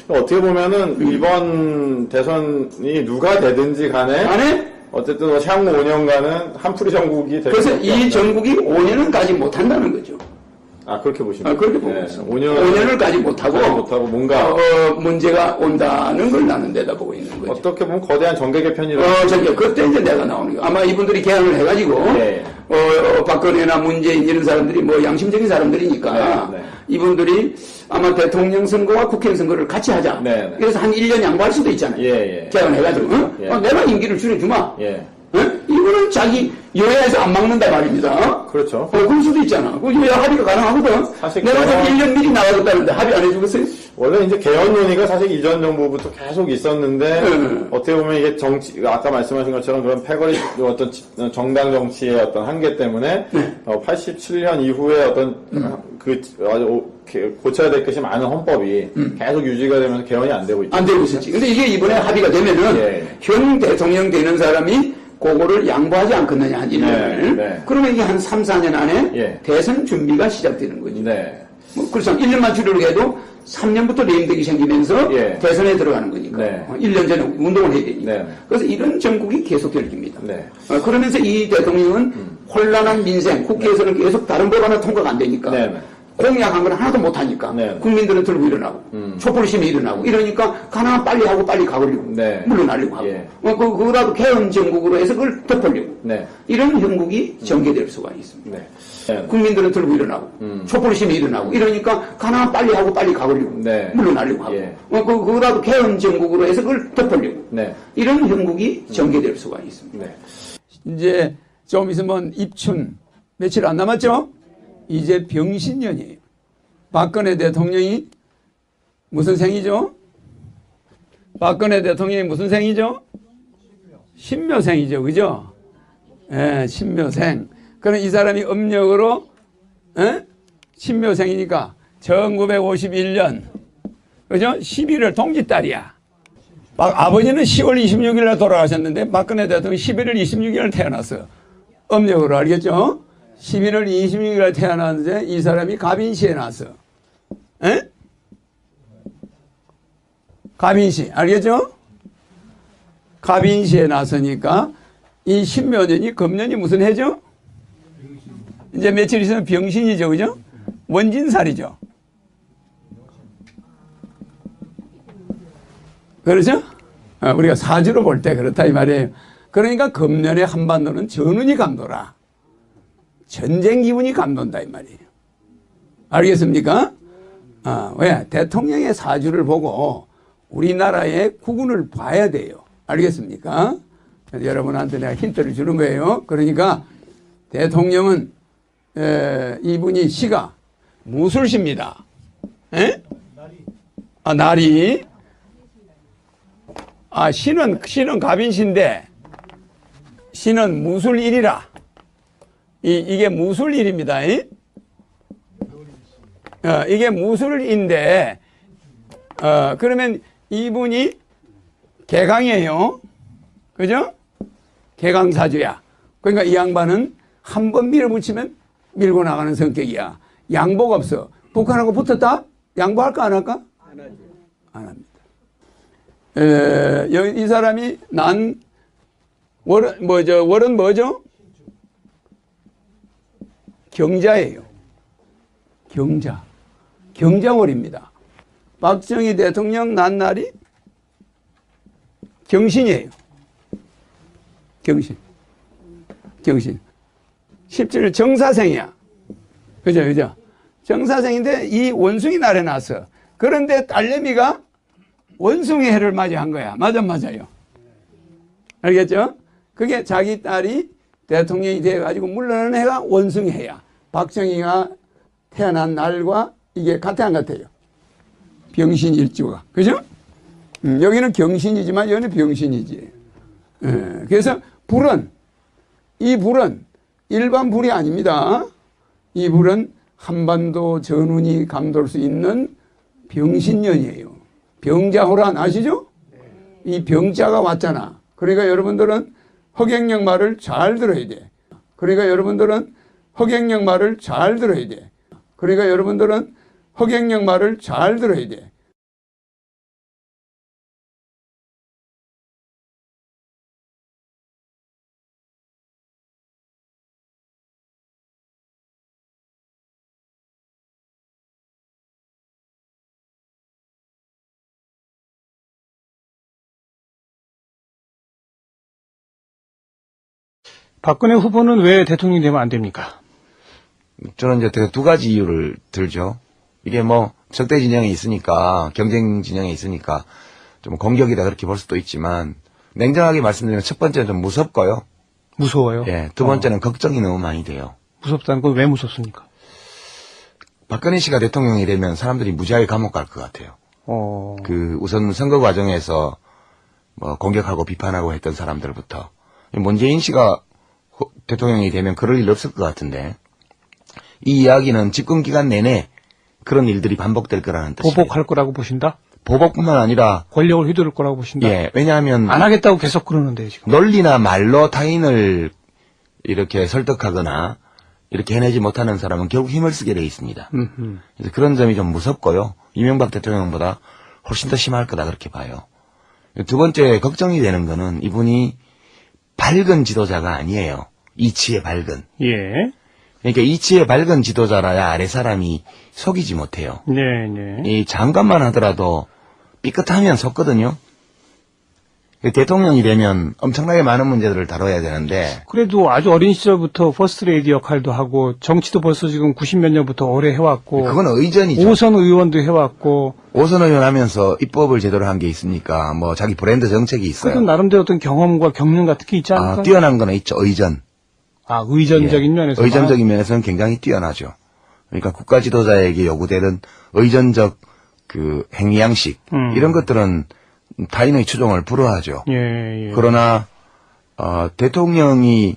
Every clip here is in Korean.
어떻게 보면은 이번 대선이 누가 되든지 간에 어쨌든 향후 5년간은 한풀이 정국이 될 그래서 이 정국이 5년은 가지 못한다는 거죠. 아, 그렇게 보시면. 그렇게 보고 있습니다. 5년을 가지 못하고 뭔가 문제가 온다는 걸 나는 내다보고 있는 거죠. 어떻게 보면 거대한 정계 개편이라고. 그때 이제 내가 나오는 거. 아마 이분들이 개헌을 해가지고 박근혜나 문재인 이런 사람들이 뭐 양심적인 사람들이니까 이분들이 아마 대통령 선거와 국회의원 선거를 같이 하자. 그래서 한 1년 양보할 수도 있잖아요. 개헌해가지고 내가 임기를 줄여주마. 이거는 자기 여야에서 안 막는다 말입니다. 그렇죠. 그럴 수도 있잖아. 그 여야 합의가 가능하거든. 사실 내가 저기 1년 미리 나가겠다는데 합의 안 해주겠어요? 원래 이제 개헌 논의가 사실 이전 정부부터 계속 있었는데 어떻게 보면 이게 정치, 아까 말씀하신 것처럼 그런 패거리 어떤 정당 정치의 어떤 한계 때문에 87년 이후에 어떤 고쳐야 될 것이 많은 헌법이 계속 유지가 되면서 개헌이 안 되고 있죠. 안 되고 있었지. 근데 이게 이번에 합의가 되면은 현 대통령 되는 사람이 그거를 양보하지 않겠느냐, 한 1년을. 그러면 이게 한 3, 4년 안에 대선 준비가 시작되는 거지. 뭐 그래서 1년만 줄이려고 해도 3년부터 레임덕이 생기면서 대선에 들어가는 거니까. 1년 전에 운동을 해야 되니까. 그래서 이런 정국이 계속 열립니다. 그러면서 이 대통령은 혼란한 민생, 국회에서는 계속 다른 법안은 통과가 안 되니까. 공약한 건 하나도 못하니까 국민들은 들고 일어나고 촛불심이 일어나고 이러니까 가능한 빨리 하고 빨리 가버리고 물러나려고 하고 그거라도 개헌 정국으로 해서 그걸 덮으려고 이런 형국이 전개될 수가 있습니다. 국민들은 들고 일어나고 촛불심이 일어나고 이러니까 가능한 빨리 하고 빨리 가버리고 물러나려고 하고 그거라도 개헌 정국으로 해서 그걸 덮으려고 이런 형국이 전개될 수가 있습니다. 이제 좀 있으면 입춘 며칠 안 남았죠? 이제 병신년이에요. 박근혜 대통령이 무슨 생이죠? 박근혜 대통령이 무슨 생이죠? 신묘생이죠. 그죠? 신묘생. 그럼 이 사람이 음력으로 신묘생이니까 1951년 그죠? 11월 동짓달이야. 아버지는 10월 26일 날 돌아가셨는데 박근혜 대통령이 11월 26일 날 태어났어요. 음력으로 알겠죠? 11월 26일에 태어났는데 이 사람이 갑인시에 나왔어. 갑인시 알겠죠? 갑인시에 나서니까 이 신묘년이 금년이 무슨 해죠? 이제 며칠 있으면 병신이죠. 그죠? 원진살이죠. 그렇죠? 우리가 사주로 볼 때 그렇다 이 말이에요. 그러니까 금년에 한반도는 전운이 감도라. 전쟁 기분이 감돈다 이 말이에요. 알겠습니까? 왜? 대통령의 사주를 보고 우리나라의 국운을 봐야 돼요. 알겠습니까? 여러분한테 내가 힌트를 주는 거예요. 그러니까 대통령은 이분이 시가 무술시입니다. 날이 시는 갑인시인데 시는 무술일이라. 이게 무술일입니다. 이게 무술인데, 그러면 이분이 개강이에요. 그죠? 개강사주야. 그러니까 이 양반은 한 번 밀어붙이면 밀고 나가는 성격이야. 양보가 없어. 북한하고 붙었다? 양보할까, 안 할까? 안 합니다. 이 사람이 월은 뭐죠? 경자예요. 경자월입니다. 박정희 대통령 난 날이 경신이에요. 경신. 17일 정사생이야. 그죠? 정사생인데 이 원숭이 날에 났어. 그런데 딸내미가 원숭이 해를 맞이한 거야. 맞아요. 알겠죠? 그게 자기 딸이 대통령이 돼가지고 물러나는 해가 원숭이 해야. 박정희가 태어난 날과 이게 같아 안 같아요? 병신일주가. 그죠? 여기는 경신이지만 여기는 병신이지. 그래서 이 불은 일반 불이 아닙니다. 이 불은 한반도 전운이 감돌 수 있는 병신년이에요. 병자호란 아시죠? 이 병자가 왔잖아. 그러니까 여러분들은 허경영 말을 잘 들어야 돼. 그러니까 여러분들은 허경영 말을 잘 들어야 돼. 박근혜 후보는 왜 대통령이 되면 안 됩니까? 저는 이제 두 가지 이유를 들죠. 이게 뭐 적대 진영이 있으니까, 경쟁 진영이 있으니까 좀 공격이다 그렇게 볼 수도 있지만, 냉정하게 말씀드리면 첫 번째는 좀 무섭고요. 무서워요? 예. 두 번째는 걱정이 너무 많이 돼요. 무섭다는 건 왜 무섭습니까? 박근혜 씨가 대통령이 되면 사람들이 무지하게 감옥 갈 것 같아요. 우선 선거 과정에서 뭐 공격하고 비판하고 했던 사람들부터, 문재인 씨가 대통령이 되면 그럴 일 없을 것 같은데, 이 이야기는 집권 기간 내내 그런 일들이 반복될 거라는 뜻이에요. 보복할 거라고 보신다? 보복뿐만 아니라 권력을 휘두를 거라고 보신다? 예, 왜냐하면 안 하겠다고 계속 그러는데요, 지금. 논리나 말로 타인을 이렇게 설득하거나 이렇게 해내지 못하는 사람은 결국 힘을 쓰게 돼 있습니다. 그래서 그런 점이 좀 무섭고요. 이명박 대통령보다 훨씬 더 심할 거다 그렇게 봐요. 두 번째 걱정이 되는 거는 이분이 밝은 지도자가 아니에요. 이치에 밝은. 예. 그러니까 이치에 밝은 지도자라야 아래 사람이 속이지 못해요. 네, 네. 이 장관만 하더라도 삐끗하면 속거든요. 대통령이 되면 엄청나게 많은 문제들을 다뤄야 되는데. 그래도 아주 어린 시절부터 퍼스트레이디 역할도 하고 정치도 벌써 지금 90몇 년부터 오래 해왔고. 그건 의전이죠. 오선 의원도 해왔고. 오선 의원 하면서 입법을 제대로 한 게 있으니까 뭐 자기 브랜드 정책이 있어요. 그건 나름대로 어떤 경험과 경륜 같은 게 있지 않을까요? 뛰어난 거는 있죠. 의전. 의전적인 면에서. 의전적인 면에서는 굉장히 뛰어나죠. 그러니까 국가 지도자에게 요구되는 의전적 그 행위 양식 이런 것들은 타인의 추종을 불허하죠. 예. 그러나 대통령이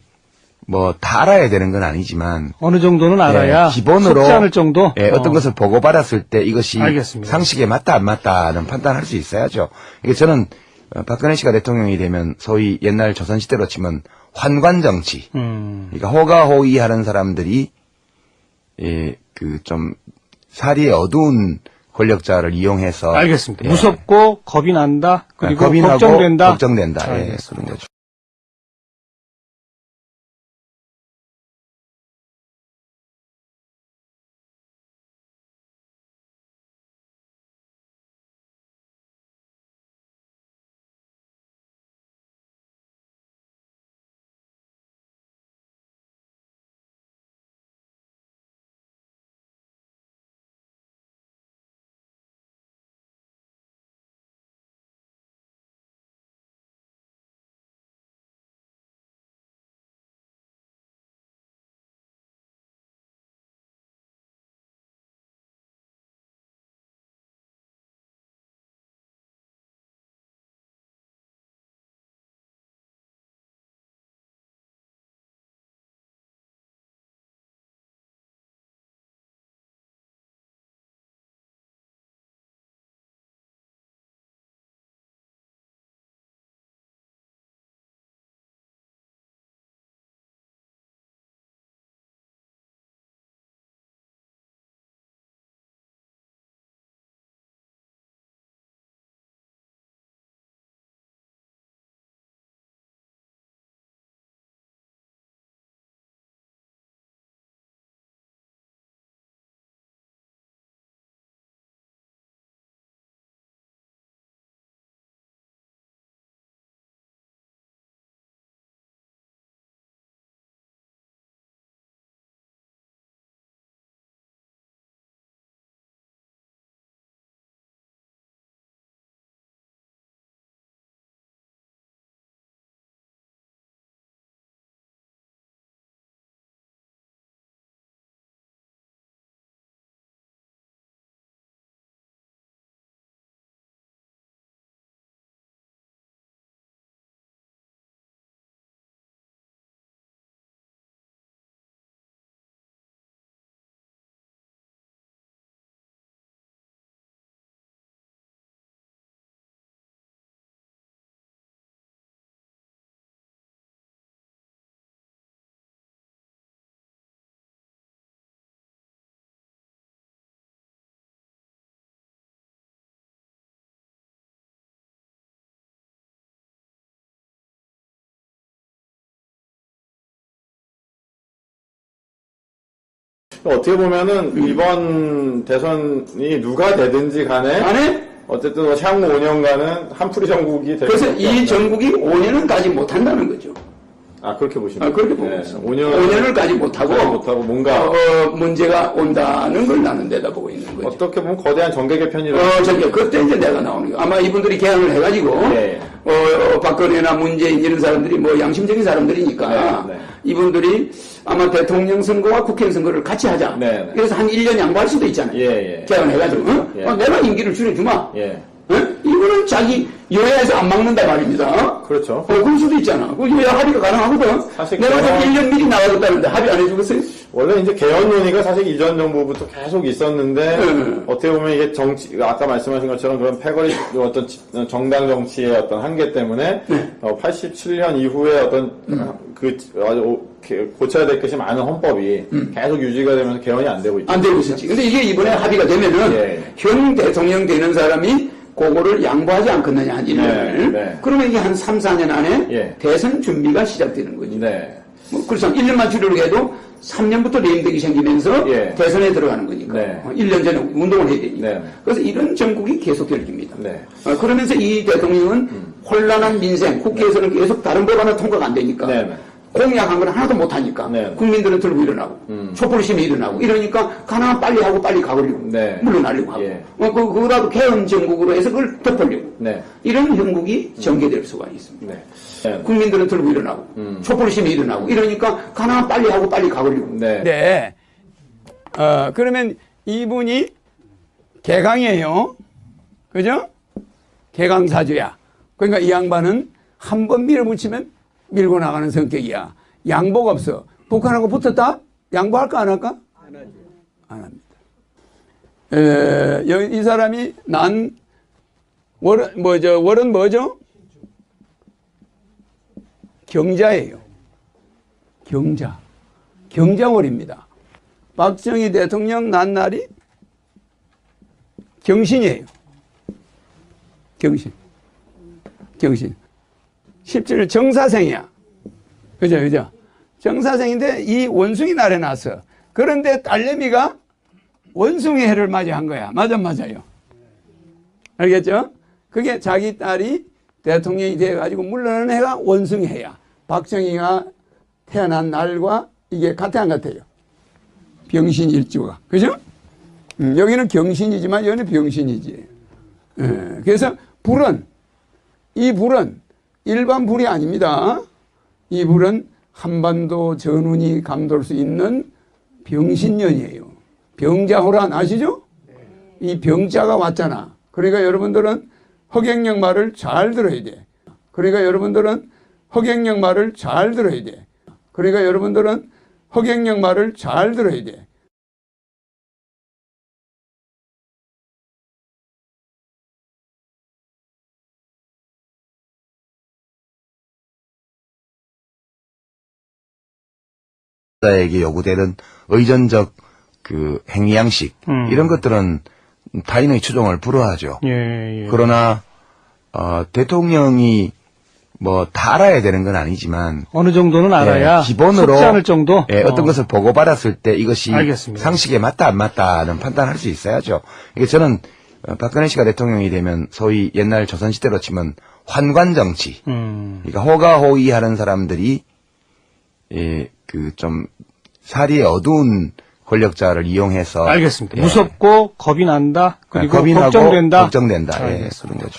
뭐 다 알아야 되는 건 아니지만 어느 정도는 알아야 기본으로 속지 않을 정도. 어떤 것을 보고받았을 때 이것이 알겠습니다. 상식에 맞다 안 맞다는 판단할 수 있어야죠. 이게 저는 박근혜 씨가 대통령이 되면 소위 옛날 조선시대로 치면 환관 정치. 그러니까 호가호위하는 사람들이 그 좀 사리의 어두운 권력자를 이용해서 알겠습니다. 무섭고 겁이 난다. 그리고 겁이 나고 걱정된다. 걱정된다. 알겠습니다. 그런 거죠. 어떻게 보면은 이번 대선이 누가 되든지 간에 어쨌든 뭐 향후 5년간은 한풀이 정국이 될 그래서 수밖에 이 없다. 정국이 5년은 가지 못한다는 거죠. 그렇게 보시면 그렇게 보고 있습니다. 5년을까지 못하고 뭔가 문제가 온다는 걸 나는 내다보고 있는 거죠. 어떻게 보면 거대한 정계 개편이라. 그때 이제 내가 나오는 거. 아마 이분들이 개헌을 해가지고 박근혜나 문재인 이런 사람들이 뭐 양심적인 사람들이니까 이분들이 아마 대통령 선거와 국회의원 선거를 같이 하자. 그래서 한 1년 양보할 수도 있잖아요. 개헌해가지고 내가 임기를 줄여주마. 이거는 자기 여야에서 안 막는다 말입니다. 그렇죠. 그럴 수도 있잖아. 그 여야 합의가 가능하거든. 사실 내가 좀 1년 미리 나와줬다는데 합의 안 해주겠어요? 원래 이제 개헌 논의가 사실 이전 정부부터 계속 있었는데 어떻게 보면 이게 아까 말씀하신 것처럼 그런 패거리 어떤 정당 정치의 어떤 한계 때문에 87년 이후에 어떤 고쳐야 될 것이 많은 헌법이 계속 유지가 되면서 개헌이 안 되고 있죠. 안 되고 있었지. 근데 이게 이번에 합의가 되면은 현 대통령 되는 사람이 그거를 양보하지 않겠느냐, 한 1년을. 그러면 이게 한 3, 4년 안에 대선 준비가 시작되는 거죠. 뭐, 그렇죠. 1년만 줄이려고 해도 3년부터 레임덕이 생기면서 대선에 들어가는 거니까. 1년 전에 운동을 해야 되니까. 그래서 이런 정국이 계속될 겁니다. 그러면서 이 대통령은 혼란한 민생, 국회에서는 계속 다른 법 하나 통과가 안 되니까. 공약한 걸 하나도 못하니까 국민들은 들고 일어나고 촛불심이 일어나고 이러니까 가능한 빨리 하고 빨리 가버리고 물러나려고 하고 그거라도 개헌 정국으로 해서 그걸 덮으려고 이런 형국이 전개될 수가 있습니다. 국민들은 들고 일어나고 촛불심이 일어나고 이러니까 가능한 빨리 하고 빨리 가버리고 그러면 이분이 개강이에요. 그죠? 개강사주야. 그러니까 이 양반은 한 번 밀어붙이면 밀고 나가는 성격이야. 양보가 없어. 북한하고 붙었다? 양보할까 안 할까? 안 합니다. 이 사람이 월은 뭐죠? 경자예요. 경자월입니다. 박정희 대통령 난 날이 경신이에요. 경신. 17일 정사생이야. 그죠? 정사생인데 이 원숭이 날에 났어. 그런데 딸내미가 원숭이 해를 맞이한 거야. 맞아요. 알겠죠? 그게 자기 딸이 대통령이 돼가지고 물러나는 해가 원숭이 해야. 박정희가 태어난 날과 이게 같아 안 같아요? 병신일주가. 그죠? 여기는 경신이지만 여기는 병신이지. 그래서 이 불은 일반 불이 아닙니다. 이 불은 한반도 전운이 감돌 수 있는 병신년이에요. 병자호란 아시죠? 이 병자가 왔잖아. 그러니까 여러분들은 허경영 말을 잘 들어야 돼. 그러니까 여러분들은 허경영 말을 잘 들어야 돼. 에게 요구되는 의존적 그 행위 양식 이런 것들은 타인의 추종을 불허하죠. 그러나 대통령이 뭐 다 알아야 되는 건 아니지만 어느 정도는 알아야 기본으로 속지 않을 정도 어떤 것을 보고받았을 때 이것이 알겠습니다. 상식에 맞다 안 맞다는 판단할 수 있어야죠. 이게 저는 박근혜 씨가 대통령이 되면 소위 옛날 조선시대로 치면 환관 정치, 그러니까 호가호위하는 사람들이 그 좀 사리에 어두운 권력자를 이용해서 알겠습니다. 무섭고 겁이 난다. 그리고 겁이 나고 걱정된다. 그런 거죠.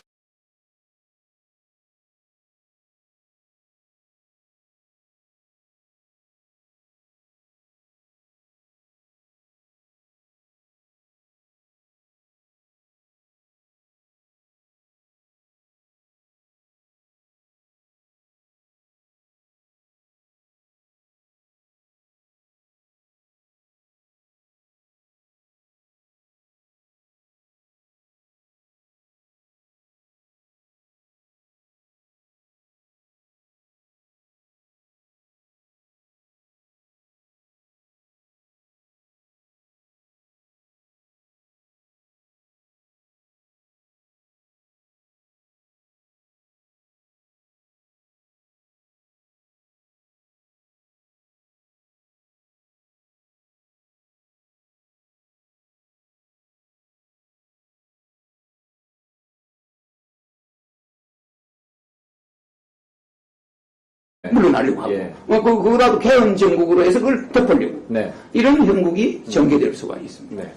물러나려고 하고, 예. 그거라도 개헌 정국으로 해서 그걸 덮으려고. 네. 이런 형국이 전개될 수가 있습니다. 네.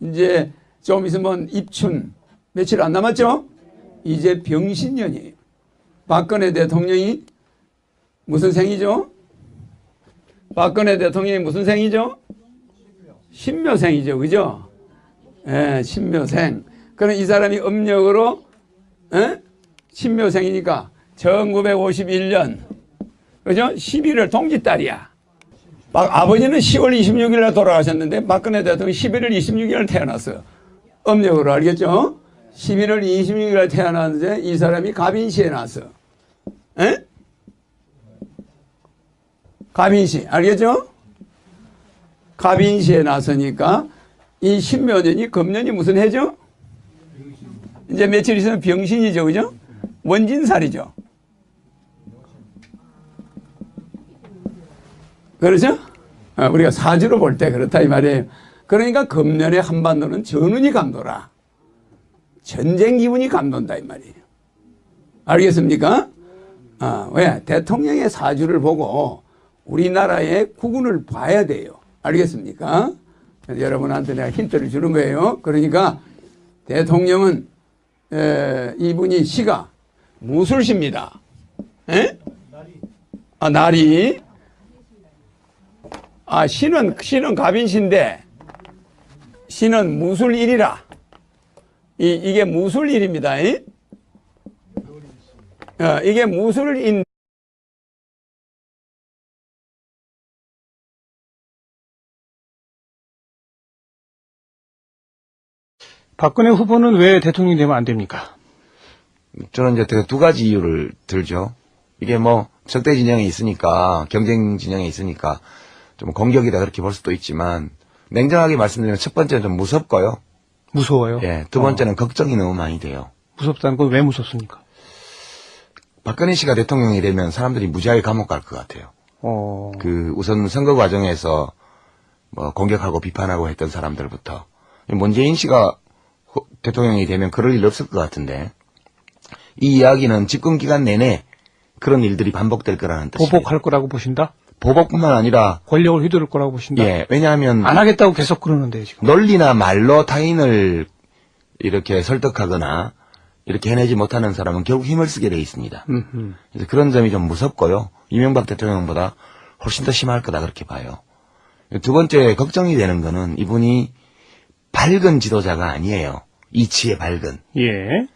이제 좀 있으면 입춘, 며칠 안 남았죠? 이제 병신년이에요. 박근혜 대통령이 무슨 생이죠? 박근혜 대통령이 무슨 생이죠? 신묘생이죠. 그죠? 예, 신묘생. 그럼 이 사람이 음력으로, 예? 신묘생이니까 1951년, 그죠? 11월 동짓달이야. 아버지는 10월 26일 날 돌아가셨는데 박근혜 대통령이 11월 26일 날 태어났어요. 음력으로 알겠죠? 11월 26일 날 태어났는데 이 사람이 갑인시에 났어. 에? 갑인시 알겠죠? 갑인시에 났으니까 이 신묘년이 금년이 무슨 해죠? 이제 며칠 있으면 병신이죠. 그죠? 원진살이죠. 그렇죠? 우리가 사주로 볼 때 그렇다 이 말이에요. 그러니까 금년에 한반도는 전운이 감도라. 전쟁 기분이 감돈다 이 말이에요. 알겠습니까? 왜? 대통령의 사주를 보고 우리나라의 국운을 봐야 돼요. 알겠습니까? 그래서 여러분한테 내가 힌트를 주는 거예요. 그러니까 대통령은 이분이 시가 무술시입니다. 에? 날이. 신은 갑인시인데 신은 무술일이라. 이게 무술일입니다. 이게 무술인. 박근혜 후보는 왜 대통령이 되면 안 됩니까? 저는 이제 두 가지 이유를 들죠. 이게 뭐 적대 진영에 있으니까, 경쟁 진영에 있으니까 좀 공격이다 그렇게 볼 수도 있지만, 냉정하게 말씀드리면 첫 번째는 좀 무섭고요. 무서워요? 예. 두 번째는 걱정이 너무 많이 돼요. 무섭다는 건 왜 무섭습니까? 박근혜 씨가 대통령이 되면 사람들이 무지하게 감옥 갈 것 같아요. 우선 선거 과정에서 뭐 공격하고 비판하고 했던 사람들부터, 문재인 씨가 대통령이 되면 그럴 일 없을 것 같은데, 이 이야기는 집권 기간 내내 그런 일들이 반복될 거라는 뜻이에요. 보복할 거라고 보신다? 보복뿐만 아니라 권력을 휘두를 거라고 보신다? 예, 왜냐하면 안 하겠다고 계속 그러는데 지금. 논리나 말로 타인을 이렇게 설득하거나 이렇게 해내지 못하는 사람은 결국 힘을 쓰게 돼 있습니다. 그래서 그런 점이 좀 무섭고요. 이명박 대통령보다 훨씬 더 심할 거다 그렇게 봐요. 두 번째 걱정이 되는 거는 이분이 밝은 지도자가 아니에요. 이치에 밝은. 예.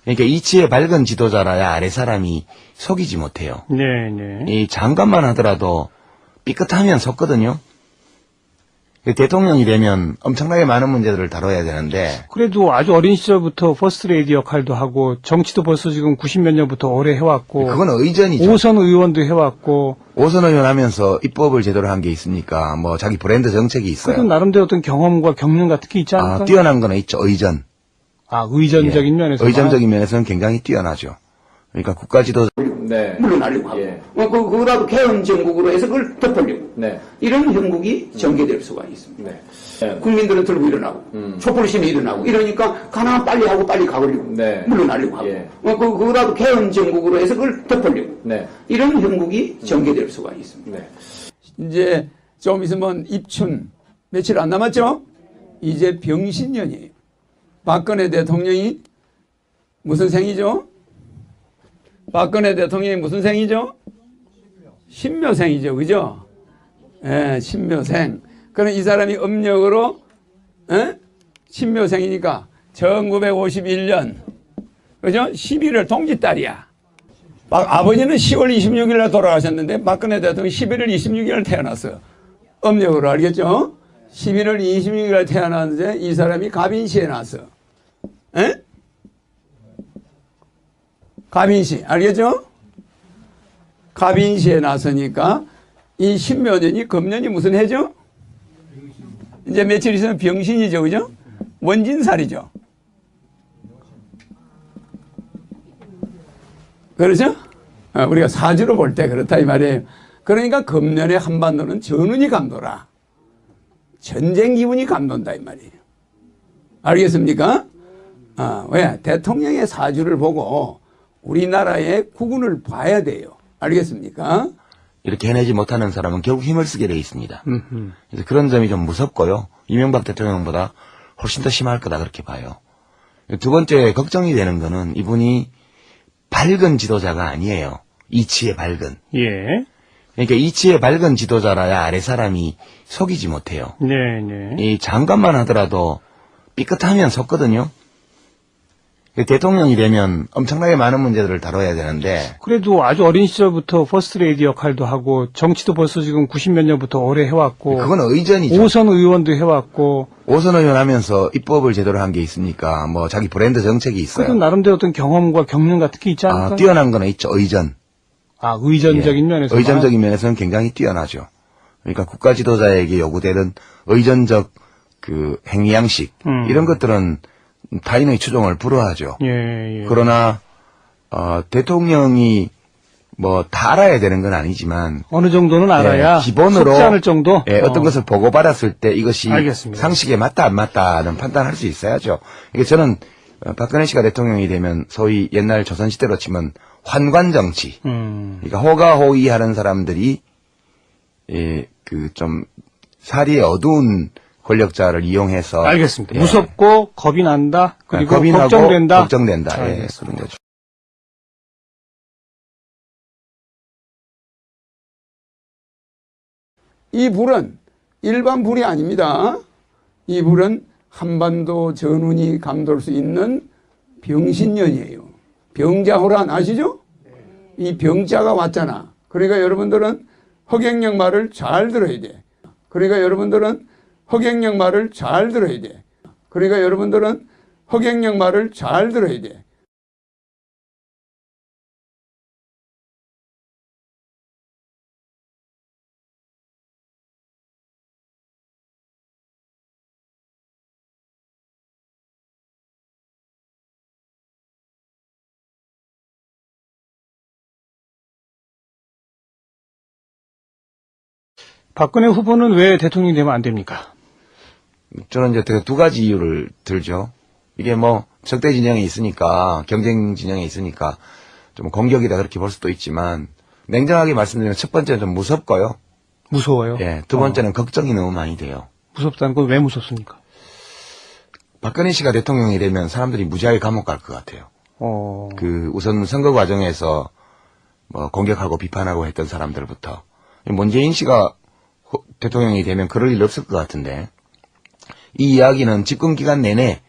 그러니까 이치에 밝은 지도자라야 아래 사람이 속이지 못해요. 네. 이 장관만 하더라도 삐끗하면 속거든요. 대통령이 되면 엄청나게 많은 문제들을 다뤄야 되는데. 그래도 아주 어린 시절부터 퍼스트레이디 역할도 하고 정치도 벌써 지금 90몇 년부터 오래 해왔고. 그건 의전이죠. 오선 의원도 해왔고. 오선 의원 하면서 입법을 제대로 한 게 있습니까? 뭐 자기 브랜드 정책이 있어요. 그래도 나름대로 어떤 경험과 경륜 같은 게 있지 않을까? 뛰어난 거는 있죠. 의전. 의전적인 면에서. 의전적인 면에서는 굉장히 뛰어나죠. 그러니까 국가 지도자. 네. 물러나려고 하고, 그거라도 개헌 정국으로 해서 그걸 덮으려고. 네. 이런 형국이 전개될 수가 있습니다. 네. 국민들은 들고 일어나고, 촛불심이 일어나고, 이러니까 가나 빨리 하고 빨리 가버리고, 물러나려고 하고, 그거라도 개헌 정국으로 해서 그걸 덮으려고. 이런 형국이 전개될 수가 있습니다. 이제 좀 있으면 입춘, 며칠 안 남았죠? 이제 병신년이에요. 박근혜 대통령이 무슨 생이죠? 박근혜 대통령이 무슨 생이죠? 신묘생이죠. 그죠? 예, 신묘생. 그럼 이 사람이 음력으로, 신묘생이니까 1951년, 그죠? 11월 동짓달이야. 아버지는 10월 26일 날 돌아가셨는데 박근혜 대통령이 11월 26일 날 태어났어요. 음력으로 알겠죠? 11월 26일 날 태어났는데 이 사람이 갑인시에 났어. 에? 갑인시 알겠죠? 갑인시에 났으니까 이 신묘년이 금년이 무슨 해죠? 이제 며칠 있으면 병신이죠. 그죠? 원진살이죠. 그렇죠? 우리가 사주로 볼 때 그렇다 이 말이에요. 그러니까 금년에 한반도는 전운이 감도라. 전쟁 기분이 감돈다 이 말이에요. 알겠습니까? 왜? 대통령의 사주를 보고 우리나라의 국운을 봐야 돼요. 알겠습니까? 이렇게 해내지 못하는 사람은 결국 힘을 쓰게 돼 있습니다. 그래서 그런 점이 좀 무섭고요. 이명박 대통령보다 훨씬 더 심할 거다 그렇게 봐요. 두 번째 걱정이 되는 거는 이분이 밝은 지도자가 아니에요. 이치에 밝은. 예. 그러니까 이치에 밝은 지도자라야 아래 사람이 속이지 못해요. 네. 이 장관만 하더라도 삐끗하면 속거든요. 대통령이 되면 엄청나게 많은 문제들을 다뤄야 되는데. 그래도 아주 어린 시절부터 퍼스트레이디 역할도 하고 정치도 벌써 지금 90몇 년부터 오래 해왔고. 그건 의전이죠. 오선 의원도 해왔고. 오선 의원 하면서 입법을 제대로 한 게 있습니까? 뭐 자기 브랜드 정책이 있어요. 그래도 나름대로 어떤 경험과 경륜 같은 게 있지 않을까요? 뛰어난 거는 있죠. 의전. 의전적인 면에서. 의전적인 면에서는 굉장히 뛰어나죠. 그러니까 국가 지도자에게 요구되는 의전적 그 행위 양식 이런 것들은 타인의 추종을 불허하죠. 예. 그러나 대통령이 뭐 다 알아야 되는 건 아니지만 어느 정도는 알아야 기본으로 속지 않을 정도. 어떤 것을 보고받았을 때 이것이 알겠습니다. 상식에 맞다 안 맞다는 판단할 수 있어야죠. 이게 저는 박근혜 씨가 대통령이 되면 소위 옛날 조선시대로 치면 환관 정치. 그러니까 호가호위하는 사람들이 그 좀 사리에 어두운 권력자를 이용해서 알겠습니다. 무섭고 겁이 난다. 그리고 겁이 걱정된다. 걱정된다. 알겠습니다. 그런 거죠. 이 불은 일반 불이 아닙니다. 이 불은 한반도 전운이 감돌 수 있는 병신년이에요. 병자호란 아시죠? 이 병자가 왔잖아. 그러니까 여러분들은 허경영 말을 잘 들어야 돼. 그러니까 여러분들은 허경영 말을 잘 들어야 돼. 그러니까 여러분들은 허경영 말을 잘 들어야 돼. 박근혜 후보는 왜 대통령이 되면 안 됩니까? 저는 이제 두 가지 이유를 들죠. 이게 뭐 적대 진영에 있으니까 경쟁 진영에 있으니까 좀 공격이다 그렇게 볼 수도 있지만 냉정하게 말씀드리면 첫 번째는 좀 무섭고요. 무서워요? 예, 두 번째는 걱정이 너무 많이 돼요. 무섭다는 건 왜 무섭습니까? 박근혜 씨가 대통령이 되면 사람들이 무지하게 감옥 갈 것 같아요. 그 우선 선거 과정에서 뭐 공격하고 비판하고 했던 사람들부터 문재인 씨가 대통령이 되면 그럴 일 없을 것 같은데 이 이야기는 집권 기간 내내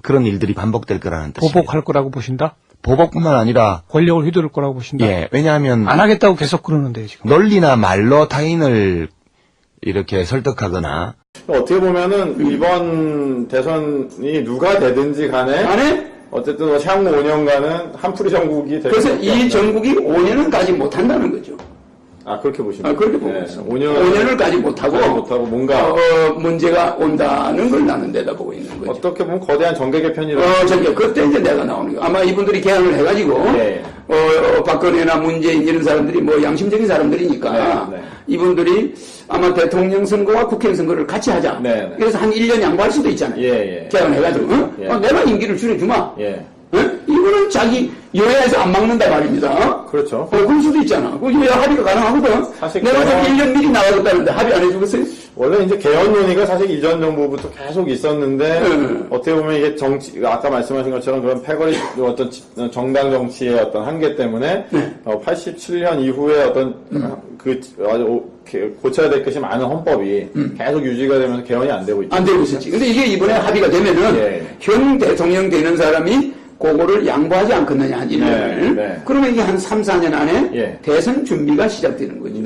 그런 일들이 반복될 거라는 뜻이에요. 보복할 거라고 보신다? 보복뿐만 아니라 권력을 휘두를 거라고 보신다? 예, 왜냐하면 안 하겠다고 계속 그러는데 지금. 논리나 말로 타인을 이렇게 설득하거나 어떻게 보면은 이번 대선이 누가 되든지 간에 어쨌든 뭐 향후 5년간은 한풀이 정국이 될 그래서 이 정국이 5년은 가지 못한다는 거죠. 그렇게 보시면 그렇게 보고 있어요. 5년을 가지 못하고 뭔가 문제가 온다는 걸 나는 내다보고 있는 거죠. 어떻게 보면 거대한 정계 개편이라고. 그때 이제 내가 나오는 거. 아마 이분들이 개항을 해가지고 박근혜나 문재인 이런 사람들이 뭐 양심적인 사람들이니까 이분들이 아마 대통령 선거와 국회의원 선거를 같이 하자. 그래서 한 1년 양보할 수도 있잖아요. 개항을 해가지고 내가 임기를 줄여주마. 이거는 자기 여야에서 안 막는다 말입니다. 그렇죠. 그럴 수도 있잖아. 그 여야 합의가 가능하거든. 사실 내가 좀 1년 미리 나가겠다는데 합의 안 해주겠어요? 원래 이제 개헌 논의가 사실 이전 정부부터 계속 있었는데 어떻게 보면 이게 정치 아까 말씀하신 것처럼 그런 패거리 어떤 정당 정치의 어떤 한계 때문에 87년 이후에 어떤 고쳐야 될 것이 많은 헌법이 계속 유지가 되면서 개헌이 안 되고 있죠. 안 되고 있었지. 근데 이게 이번에 합의가 되면은 현 대통령 되는 사람이 그거를 양보하지 않겠느냐, 한 1년을. 그러면 이게 한 3, 4년 안에 대선 준비가 시작되는 거죠.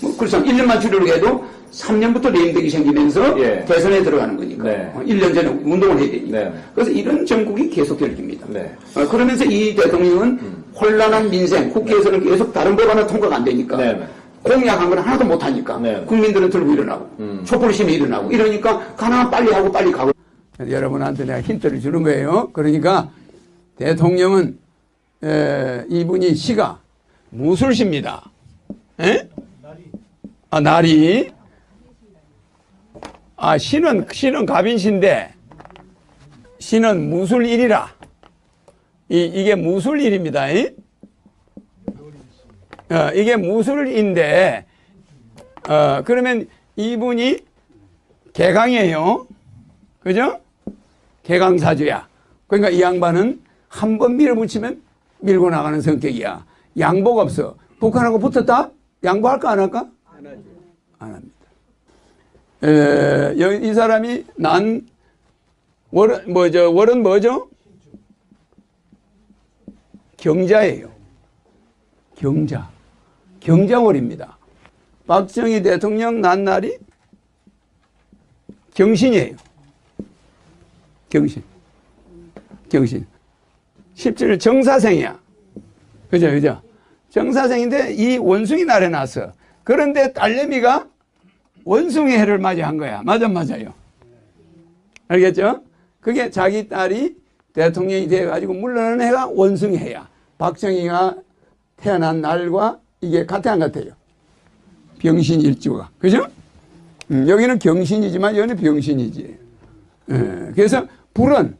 뭐 그렇죠. 1년만 줄이려고 해도 3년부터 레임덕이 생기면서 대선에 들어가는 거니까. 1년 전에 운동을 해야 되니까. 그래서 이런 정국이 계속될 겁니다. 그러면서 이 대통령은 혼란한 민생, 국회에서는 계속 다른 법안은 통과가 안 되니까. 공약한 건 하나도 못하니까. 국민들은 들고 일어나고. 촛불심이 일어나고. 이러니까 가능한 빨리 하고 빨리 가고. 여러분한테 내가 힌트를 주는 거예요. 그러니까 대통령은 이분이 시가 무술시입니다. 날이. 시는 갑인시인데 시는 무술일이라. 이게 무술일입니다. 이게 무술인데, 그러면 이분이 개강이에요. 그죠? 개강사주야. 그러니까 이 양반은 한 번 밀어붙이면 밀고 나가는 성격이야. 양보가 없어. 북한하고 붙었다? 양보할까 안 할까? 안 하죠. 안 합니다. 이 사람이 월은 뭐죠? 경자예요. 경자월입니다. 박정희 대통령 난 날이 경신이에요. 경신. 17일 정사생이야. 그죠? 정사생인데 이 원숭이 날에 났어. 그런데 딸내미가 원숭이 해를 맞이한 거야. 맞아요. 알겠죠? 그게 자기 딸이 대통령이 돼가지고 물러나는 해가 원숭이 해야. 박정희가 태어난 날과 이게 같아 안 같아요? 병신일주가. 그죠? 여기는 경신이지만 여기는 병신이지. 그래서 불은